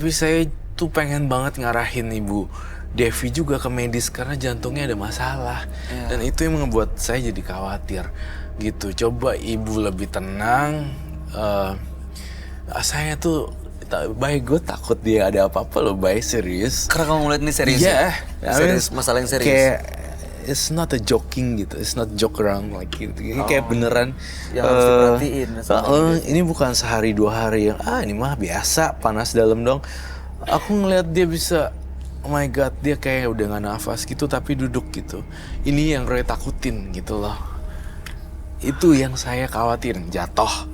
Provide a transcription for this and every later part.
Tapi saya tuh pengen banget ngarahin Ibu Devi juga ke medis karena jantungnya ada masalah. Dan itu yang membuat saya jadi khawatir gitu. Coba Ibu lebih tenang. Saya tuh baik, gue takut dia ada apa-apa loh, baik, serius. Karena kamu ngeliat ini serius ya? Serius, masalah yang serius. Kayak it's not a joking gitu, it's not joke around like gitu. Ini kayak beneran yang harus diperhatiin. Ini bukan sehari 2 hari yang ini mah biasa panas dalam dong. Aku ngeliat dia bisa, oh my god, dia kayak udah gak nafas gitu tapi duduk gitu. Ini yang Roy takutin gitu loh. Itu yang saya khawatirin, jatuh.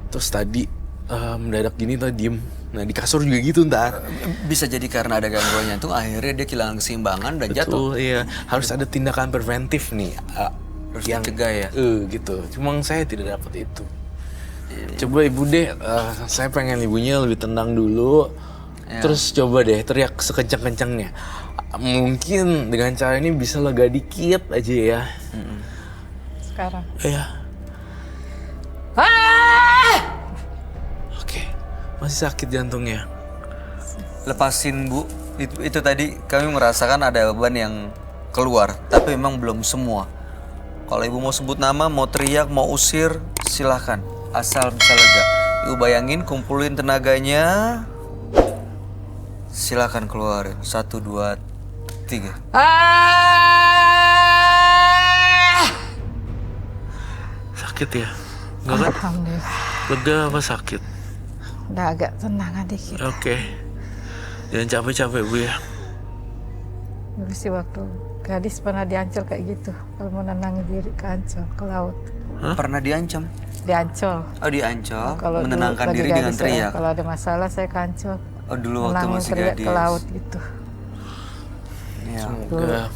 Terus tadi mendadak gini tuh diem. Nah di kasur juga gitu ntar. Bisa jadi karena ada gangguan jantung, akhirnya dia kehilangan keseimbangan dan jatuh. Betul, iya. Harus ada tindakan preventif nih. Harus yang dicegah ya? Gitu. Cuma saya tidak dapat itu. Coba Ibu deh, saya pengen ibunya lebih tenang dulu. Terus coba deh teriak sekencang-kencangnya. Mungkin dengan cara ini bisa lega dikit aja ya. Sekarang. Iya. Oke, masih sakit jantungnya. Lepasin Bu, itu tadi kami merasakan ada beban yang keluar, tapi memang belum semua. Kalau Ibu mau sebut nama, mau teriak, mau usir, silahkan, asal bisa lega. Ibu bayangin, kumpulin tenaganya, silahkan keluarin. 1, 2, 3. Sakit ya? Enggak kan? Alhamdulillah. Lega apa sakit? Udah agak tenangan dikit. Oke. Jangan capek-capek Bu ya. Dulu sih waktu gadis pernah diancol kayak gitu. Kalau mau nenangin diri ke Ancol, ke laut. Pernah diancam? Diancol. Oh diancol, Kalau dulu menenangkan lagi diri dengan gadis saya, teriak. kalau ada masalah saya ke Ancol. Oh dulu waktu Nenangin masih teriak gadis. ke laut gitu. Ya.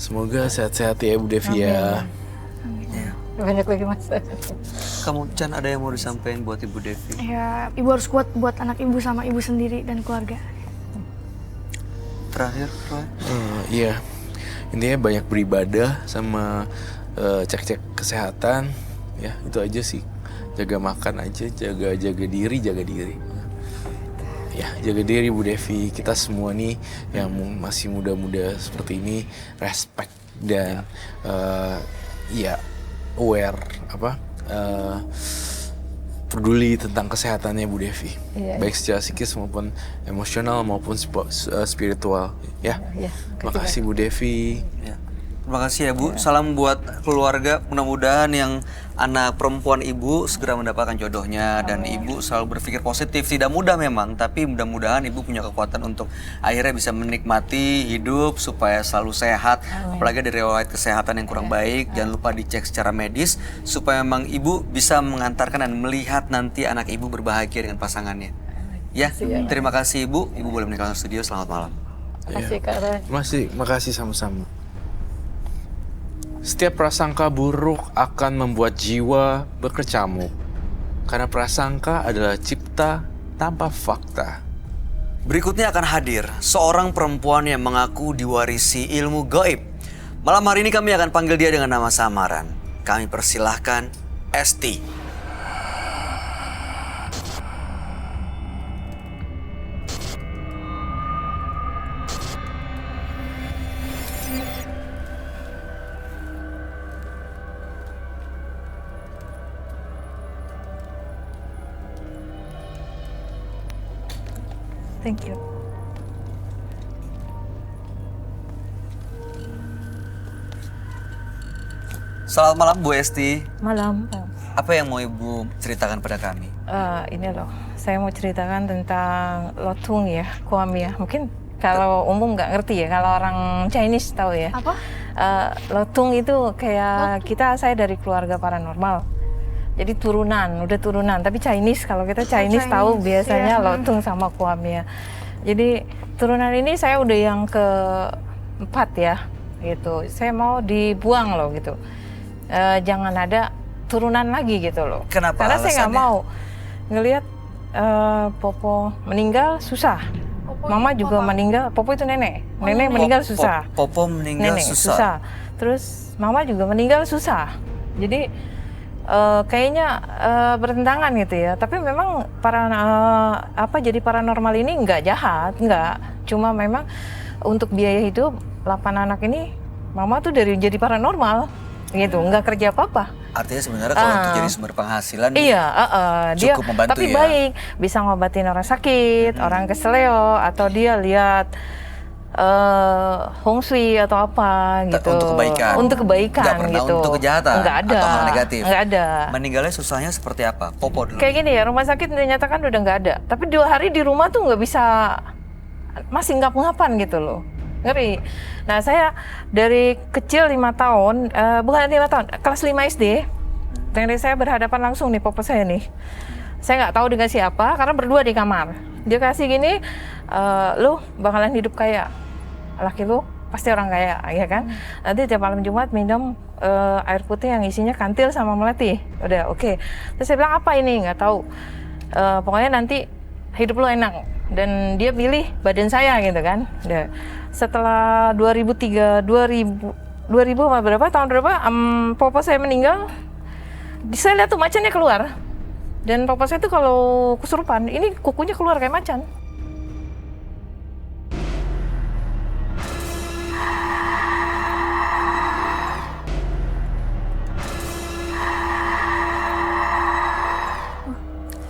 Semoga sehat-sehat ya Bu Devi ya. Ya. Banyak lagi masalah. Kamu Chan ada yang mau disampaikan buat Ibu Devi? Ya, ibu harus kuat buat anak ibu sama ibu sendiri dan keluarga. Terakhir, Roy? Iya, intinya banyak beribadah sama cek-cek kesehatan, ya itu aja sih. Jaga makan aja, jaga diri, Ya, jaga diri Bu Devi. Kita semua nih yang masih muda-muda seperti ini, respect dan ya aware peduli tentang kesehatannya Bu Devi, baik secara psikis maupun emosional maupun spiritual, ya. Makasih Bu Devi. Ya. Terima kasih ya Bu. Salam buat keluarga. Mudah-mudahan yang anak perempuan Ibu segera mendapatkan jodohnya dan Ibu selalu berpikir positif. Tidak mudah memang, tapi mudah-mudahan Ibu punya kekuatan untuk akhirnya bisa menikmati hidup supaya selalu sehat. Apalagi dari riwayat kesehatan yang kurang baik. Jangan lupa dicek secara medis supaya memang Ibu bisa mengantarkan dan melihat nanti anak Ibu berbahagia dengan pasangannya. Ya, terima kasih Ibu. Ibu boleh meninggalkan studio. Selamat malam. Makasih Kak Roy. Makasih sama-sama. Setiap prasangka buruk akan membuat jiwa berkecamuk. Karena prasangka adalah cipta tanpa fakta. Berikutnya akan hadir seorang perempuan yang mengaku diwarisi ilmu gaib. Malam hari ini kami akan panggil dia dengan nama samaran. Kami persilahkan Esti. Thank you. Selamat malam Bu Esti. Malam. Apa yang mau Ibu ceritakan pada kami? Ini loh, saya mau ceritakan tentang lotung ya, kuam ya. Mungkin kalau umum nggak ngerti ya, kalau orang Chinese tahu ya. Apa? Lotung itu kayak saya dari keluarga paranormal. Jadi udah turunan. Tapi Chinese, kalau kita Chinese tahu biasanya lotung sama kuam ya. Jadi turunan ini saya udah yang ke-4 ya, gitu. Saya mau dibuang loh gitu. Jangan ada turunan lagi gitu loh. Kenapa? Karena saya nggak alasannya? mau ngelihat Popo meninggal susah. Mama juga meninggal. Popo itu nenek. Nenek meninggal susah. Popo meninggal Nenek susah. Terus Mama juga meninggal susah. Jadi kayaknya bertentangan gitu ya. Tapi memang jadi paranormal ini nggak jahat, nggak. Cuma memang untuk biaya hidup 8 anak ini, mama tuh jadi paranormal gitu, nggak kerja apa-apa. Artinya sebenarnya kalau untuk jadi sumber penghasilan Iya, dia cukup membantu tapi ya. baik, bisa ngobatin orang sakit, orang keseleo, atau dia lihat Hong Shui atau apa gitu. Untuk kebaikan. Untuk kebaikan Nggak pernah gitu. untuk kejahatan Nggak ada. atau hal negatif. Nggak ada. Meninggalnya susahnya seperti apa? Popo dulu. Kayak gini ya, rumah sakit dinyatakan udah nggak ada. Tapi 2 hari di rumah tuh nggak bisa, masih ngap-ngapan gitu loh. Ngeri. Nah saya dari kecil 5 tahun, bukan 5 tahun, kelas 5 SD, dari saya berhadapan langsung nih papa saya nih. Saya nggak tahu dengan siapa, karena berdua di kamar. Dia kasih gini, lu bakalan hidup kaya, laki lu pasti orang kaya, ya kan? Nanti tiap malam Jumat minum air putih yang isinya kantil sama melati. Udah oke. Terus saya bilang apa ini? Nggak tahu. Pokoknya nanti hidup lu enak. Dan dia pilih badan saya gitu kan. Udah. Setelah 2000 apa berapa tahun berapa, papa saya meninggal. Saya lihat tuh macannya keluar. Dan papa saya tuh kalau kesurupan, ini kukunya keluar kayak macan.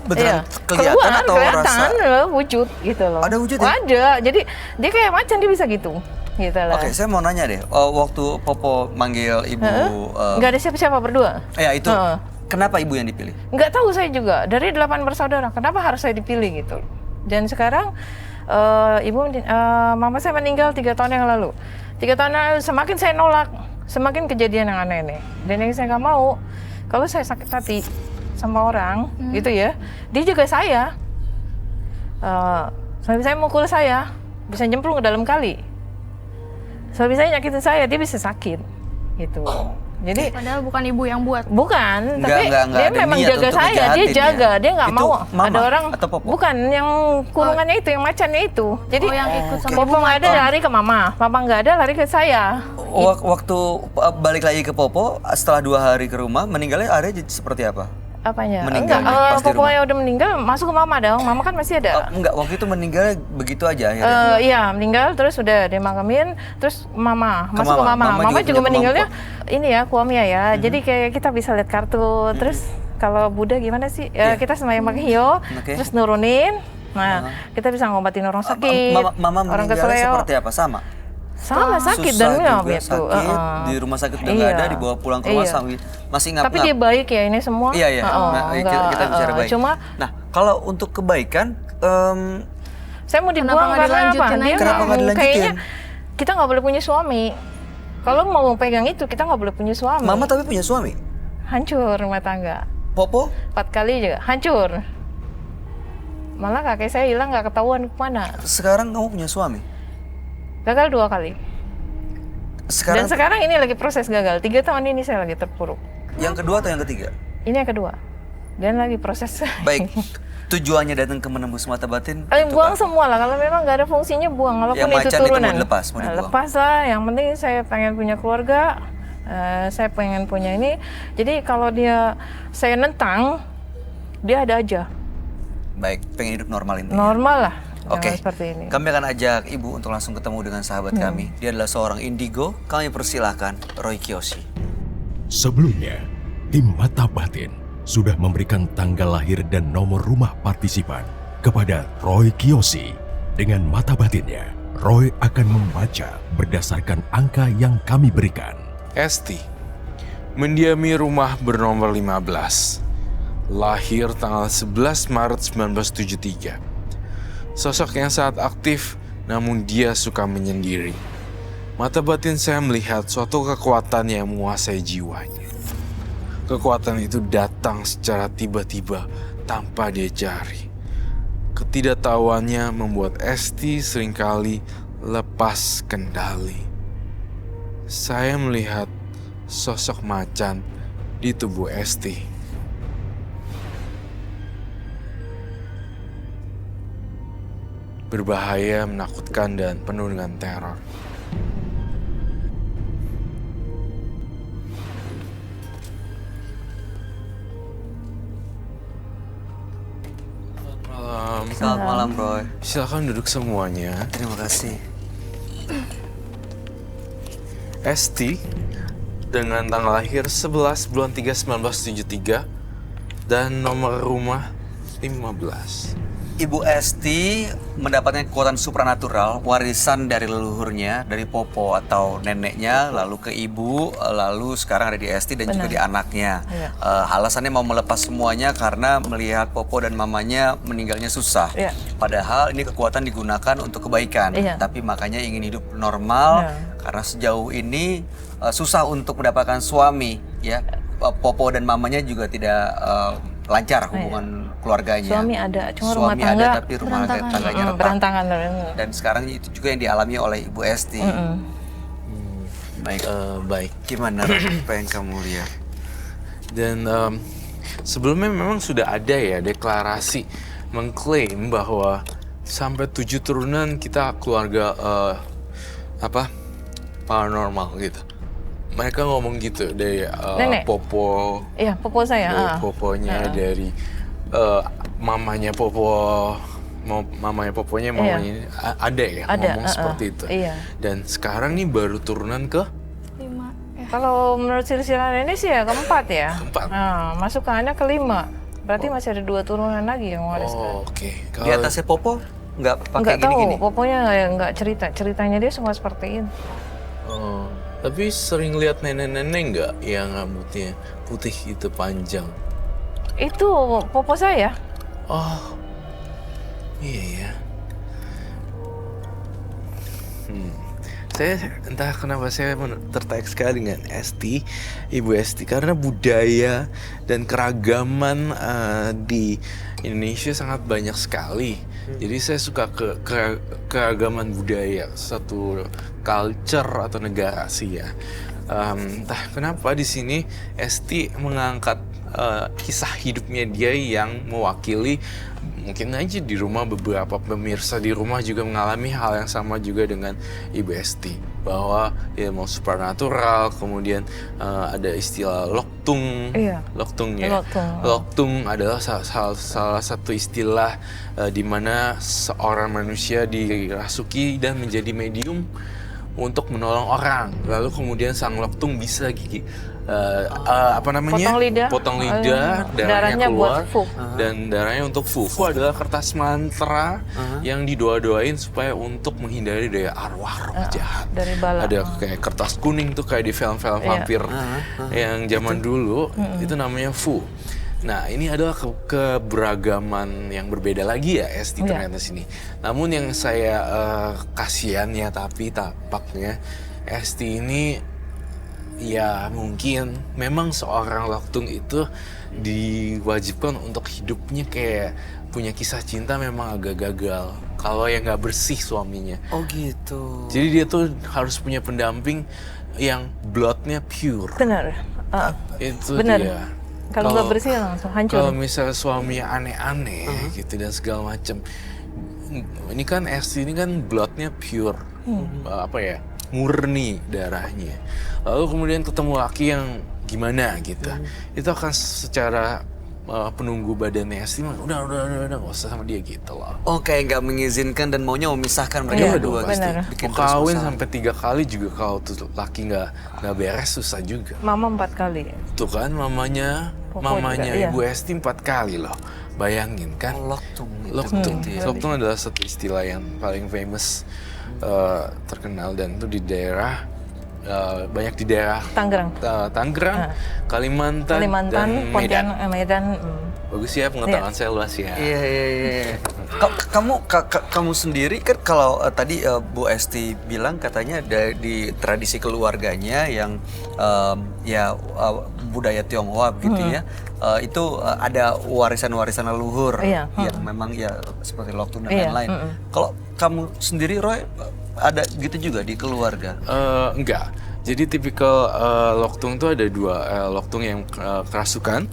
Beneran kelihatan keluar, atau kelihatan rasa? wujud gitu loh. Ada wujud ya? Ada. Jadi dia kayak macan, dia bisa gitu. Gitu lah. Oke, saya mau nanya deh. Waktu Popo manggil ibu, Nggak ada siapa-siapa berdua. ya itu, Heeh. kenapa ibu yang dipilih? Nggak tahu saya juga. Dari 8 bersaudara, kenapa harus saya dipilih gitu? Dan sekarang mama saya meninggal 3 tahun yang lalu. 3 tahun yang lalu, semakin saya nolak, semakin kejadian yang aneh-aneh. Dan yang saya nggak mau, kalau saya sakit hati sama orang gitu ya, dia juga saya. Suami saya mukul saya, bisa nyemplung ke dalam kali. Suami saya nyakitin saya, dia bisa sakit gitu. Jadi Padahal bukan ibu yang buat. bukan, Nggak tapi ada dia memang niat jaga untuk saya, dia ngejahatin ya? jaga, dia nggak Itu mau mama ada orang. atau Popo? Bukan, yang kurungannya itu, yang macannya itu. Jadi yang ikut sama Popo nggak ada lari ke mama, papa nggak ada lari ke saya. Waktu balik lagi ke Popo, setelah 2 hari ke rumah, meninggalnya Arya seperti apa? Apanya? Meninggal Enggak, pas di Popo rumah. yang udah meninggal masuk ke mama dong, mama kan masih ada. Enggak, waktu itu meninggalnya begitu aja akhirnya. Iya, meninggal terus udah dimakamin, terus mama Ke masuk ke mama. mama. Mama Mama juga juga punya meninggalnya ini ya, Kuamia ya. Jadi kayak kita bisa lihat kartu. Terus kalau Buddha gimana sih? Iya. Kita sembahyang pakai hio, Oke. terus nurunin. Nah, kita bisa ngobatin orang sakit, Mama orang meninggalnya keseleo. seperti apa? Sama? Sama sakit Susah dan ngap juga, gitu. sakit, di rumah sakit udah nggak Iya. ada, dibawa pulang ke rumah Iya. sambil masih ngap-ngap. Tapi dia baik ya ini semua. Iya, iya. Nah, kita bicara baik. Cuma Nah, kalau untuk kebaikan, saya mau dibuang nggak karena apa? dilanjutin Dia aja? Kenapa nggak dilanjutin? kayaknya kita nggak boleh punya suami. Kalau mau pegang itu kita nggak boleh punya suami. Mama tapi punya suami. Hancur rumah tangga. Popo? 4 kali juga hancur. Malah kakek saya hilang nggak ketahuan kemana. Sekarang kamu punya suami? Gagal 2 kali. Sekarang Dan sekarang ini lagi proses gagal. 3 tahun ini saya lagi terpuruk. yang kedua atau yang ketiga? Ini yang kedua. Dan lagi proses. Baik. Tujuannya datang ke menembus mata batin? itu Buang apa? semua lah. Kalau memang nggak ada fungsinya buang. Walaupun Yang itu macan itu mau turunan. dilepas, mau dibuang? Lepas lah. Yang penting saya pengen punya keluarga. Saya pengen punya ini. Jadi kalau saya nentang, dia ada aja. Baik, pengen hidup normal intinya. Normal lah. Oke, Jangan seperti ini. kami akan ajak Ibu untuk langsung ketemu dengan sahabat kami. Dia adalah seorang indigo. Kami persilahkan Roy Kiyoshi. Sebelumnya, tim Mata Batin sudah memberikan tanggal lahir dan nomor rumah partisipan kepada Roy Kiyoshi. Dengan mata batinnya, Roy akan membaca berdasarkan angka yang kami berikan. Esti, mendiami rumah bernomor 15, lahir tanggal 11 Maret 1973. Sosok yang sangat aktif, namun dia suka menyendiri. Mata batin saya melihat suatu kekuatan yang menguasai jiwanya. Kekuatan itu datang secara tiba-tiba tanpa dia cari. Ketidaktahuannya membuat Esti seringkali lepas kendali. Saya melihat sosok macan di tubuh Esti. Berbahaya, menakutkan, dan penuh dengan teror. Selamat malam, Roy. Silakan duduk semuanya. Terima kasih. Esti dengan tanggal lahir 11 bulan 3 1973 dan nomor rumah 15. Ibu Esti mendapatkan kekuatan supranatural, warisan dari leluhurnya, dari Popo atau neneknya, lalu ke ibu, lalu sekarang ada di Esti dan juga di anaknya. Iya. Alasannya mau melepas semuanya karena melihat Popo dan mamanya meninggalnya susah. Iya. Padahal ini kekuatan digunakan untuk kebaikan, Iya. tapi makanya ingin hidup normal karena sejauh ini susah untuk mendapatkan suami, ya. Popo dan mamanya juga tidak lancar hubungan keluarganya. Suami ada, cuma rumah Suami tangga ada tapi rumah tangganya retak. berantakan. Dan sekarang itu juga yang dialami oleh Ibu Esti. Baik, Baik. gimana apa yang kamu lihat? Dan sebelumnya memang sudah ada ya deklarasi mengklaim bahwa sampai 7 turunan kita keluarga paranormal gitu. Mereka ngomong gitu dari Nenek? Popo, Iya, Popo saya. dari Poponya, dari mamanya Popo, mamanya Poponya, mamanya ada ya ngomong seperti itu. Iya. Dan sekarang nih baru turunan ke 5. Kalau menurut silsilah ini sih ya keempat ya. Keempat. Nah, masukannya kelima. Berarti masih ada 2 turunan lagi yang wariskan. Oke. Di atasnya Popo nggak pakai Nggak tahu, gini-gini. pokoknya nggak ceritanya dia semua seperti itu. Tapi sering lihat nenek-nenek nggak yang rambutnya putih itu panjang? Itu Popo saya. Oh, iya ya. Saya entah kenapa saya tertarik sekali dengan Esti, Ibu Esti, karena budaya dan keragaman di Indonesia sangat banyak sekali. Jadi saya suka keragaman budaya, satu culture atau negara sih ya. Entah kenapa di sini Esti mengangkat kisah hidupnya dia yang mewakili, mungkin aja di rumah beberapa pemirsa di rumah juga mengalami hal yang sama juga dengan Ibu Esti, bahwa ya mau supernatural, kemudian ada istilah loktung. Iya. Loktung ya. Loktung adalah salah satu istilah di mana seorang manusia dirasuki dan menjadi medium untuk menolong orang. Lalu kemudian sang loktung bisa potong lidah, darahnya keluar, buat Fu. dan darahnya untuk Fu. Fu adalah kertas mantra yang didoa-doain supaya untuk menghindari dari arwah jahat. Dari bala. Ada kayak kertas kuning tuh kayak di film-film vampir yang zaman dulu, itu namanya Fu. Nah, ini adalah keberagaman yang berbeda lagi ya Esti ternyata sini. Namun yang saya kasihan ya, tapi tampaknya Esti ini ya mungkin memang seorang loktung itu diwajibkan untuk hidupnya kayak punya kisah cinta memang agak gagal kalau yang nggak bersih suaminya. Oh gitu. Jadi dia tuh harus punya pendamping yang bloodnya pure. Benar. Itu benar. dia. Kalau nggak bersih langsung hancur. Kalau misalnya suaminya aneh-aneh gitu dan segala macam, ini kan Esti ini kan bloodnya pure, murni darahnya. Lalu kemudian ketemu laki yang gimana gitu, itu akan secara penunggu badannya Esti udah nggak usah sama dia gitu loh. Oh, kayak nggak mengizinkan dan maunya memisahkan mereka berdua gitu. benar. Bikin Mau kawin terus masalah. sampai 3 kali juga kalau tuh laki nggak beres susah juga. Mama 4 kali. Tuh kan mamanya Popo juga, iya. Ibu Esti 4 kali loh. Bayangin kan. Loktung. Loktung. Gitu ya. Loktung adalah satu istilah yang paling famous, terkenal, dan itu di daerah banyak di daerah Tangerang. Tangerang, Kalimantan, dan Medan. Pontianak, Medan. Bagus ya pengetahuan saya luas ya. Iya. Kamu sendiri kan kalau tadi Bu Esti bilang katanya di tradisi keluarganya yang budaya Tionghoa gitu ya. Itu ada warisan-warisan leluhur yang memang ya seperti loktung dan lain-lain. Kalau kamu sendiri Roy ada gitu juga di keluarga? Enggak. Jadi tipikal loktung itu ada 2, loktung yang kerasukan,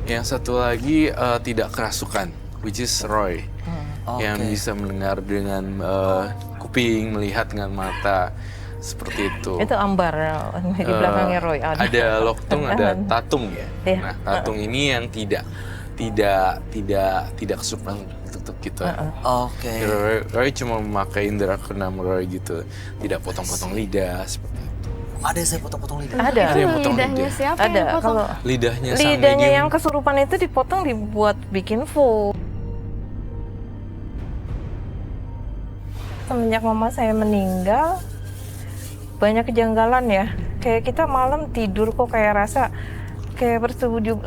yang satu lagi tidak kerasukan, which is Roy, yang bisa mendengar dengan kuping, melihat dengan mata, seperti itu. Itu ambar di belakangnya Roy. Ada loktung, ada tatung ya. Iya. Nah, tatung ini yang tidak kesukaan untuk gitu. Oke. Roy cuma memakai indera keenam Roy gitu, tidak potong-potong lidah seperti itu. Ada yang saya potong-potong lidah. Ada. Ada yang potong Lidahnya lidah. siapa Ada. yang potong? Kalau Lidahnya sang lidahnya medium. yang kesurupan itu dipotong dibuat bikin full. Semenjak mama saya meninggal, banyak kejanggalan ya. Kayak kita malam tidur kok kayak rasa kayak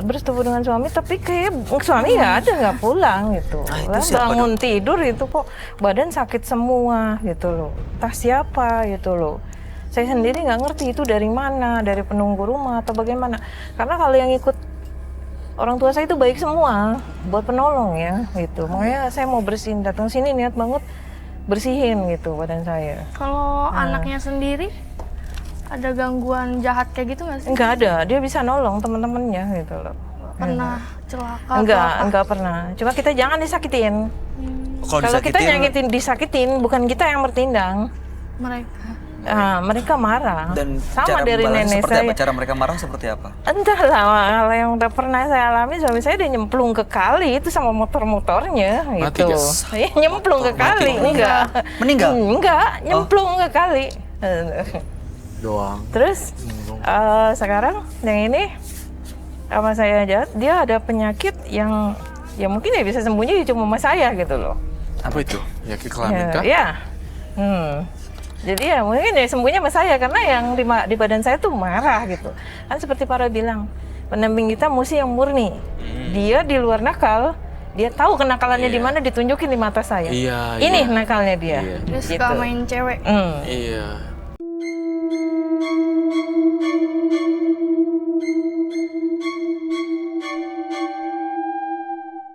bersetubuh dengan suami, tapi kayak suami nggak pulang gitu. itu Lah, siapa, bangun tidur itu kok badan sakit semua gitu loh. Entah siapa gitu loh. Saya sendiri nggak ngerti itu dari mana, dari penunggu rumah atau bagaimana. Karena kalau yang ikut orang tua saya itu baik semua, buat penolong ya gitu. Makanya saya mau bersihin, datang sini niat banget bersihin gitu badan saya. Kalau anaknya sendiri ada gangguan jahat kayak gitu nggak sih? Enggak ada, dia bisa nolong teman-temannya gitu loh. Pernah celaka atau Enggak, apa? enggak pernah. Cuma kita jangan disakitin. Kalau kita nyakitin, disakitin, bukan kita yang bertindak. Mereka. Nah, mereka marah. Dan Sama cara dari membalasnya nenek seperti saya. apa? Cara mereka marah seperti apa? Entahlah, kalau yang udah pernah saya alami, suami saya udah nyemplung ke kali itu sama motor-motornya Mati gitu. nggak? Saya nyemplung ke kali, enggak. Meninggal? Enggak, nyemplung ke kali. Doang. Terus sekarang yang ini sama saya aja, dia ada penyakit yang ya mungkin ya bisa sembuhnya cuma sama saya gitu loh. Apa itu? Penyakit kelamin kah? Ya. Jadi ya mungkin ya sembuhnya sama saya karena yang di badan saya tuh marah gitu. Kan seperti para bilang, pendamping kita mesti yang murni. Dia di luar nakal, dia tahu kenakalannya di mana ditunjukin di mata saya. Iya, Ini iya. nakalnya dia. Iya. Dia suka main cewek. Hmm. Iya.